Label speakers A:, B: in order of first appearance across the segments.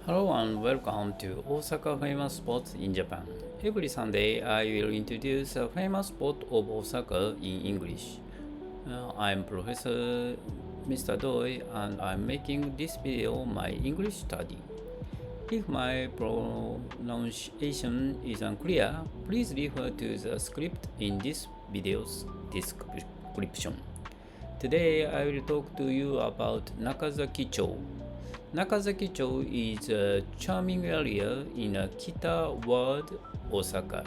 A: Hello and welcome to Osaka Famous Spots in Japan. Every Sunday I will introduce a famous spot of Osaka in English. I'm Professor Mr. Doi and I'm making this video my English study. If my pronunciation is unclear, please refer to the script in this video's description. Today I will talk to you about Nakazakicho. Nakazakicho is a charming area in Kita Ward, Osaka.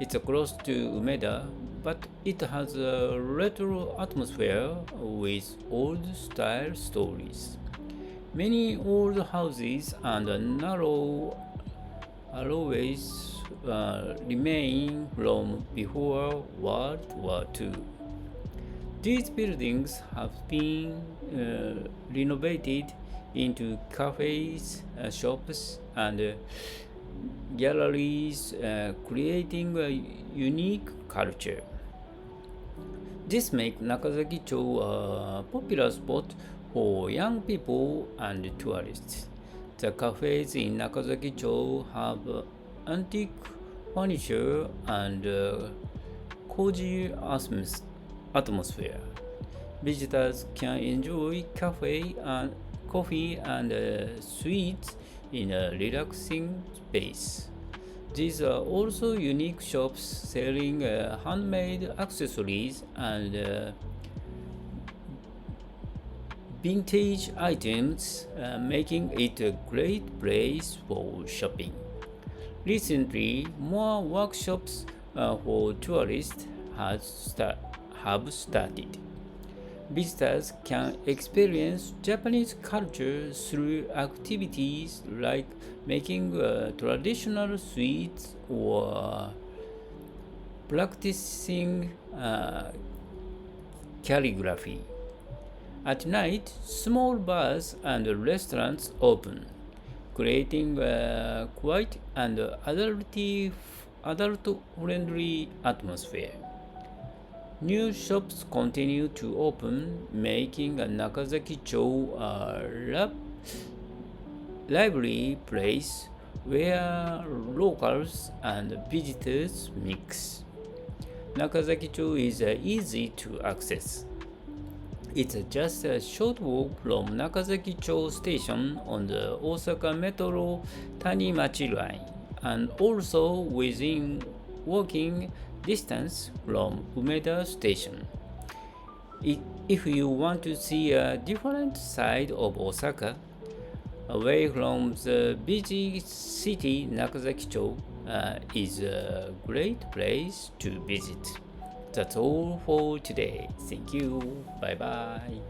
A: It's close to Umeda, but it has a retro atmosphere with old-style stories. Many old houses and narrow alleyways remain from before World War II. These buildings have been renovated into cafes, shops, and galleries, creating a unique culture. This makes Nakazakicho a popular spot for young people and tourists. The cafes in Nakazakicho have antique furniture and cozy atmosphere. Visitors can enjoy coffee and sweets in a relaxing space. These are also unique shops selling handmade accessories and vintage items, making it a great place for shopping. Recently, more workshops for tourists have started. Visitors can experience Japanese culture through activities like making traditional sweets or practicing calligraphy. At night, small bars and restaurants open, creating a quiet and adult-friendly atmosphere. New shops continue to open, making Nakazakicho a lively place where locals and visitors mix. Nakazakicho is easy to access. It's just a short walk from Nakazakicho Station on the Osaka Metro Tanimachi line, and also within walking distance from Umeda Station. If you want to see a different side of Osaka, away from the busy city, Nakazakicho is a great place to visit. That's all for today. Thank you. Bye bye.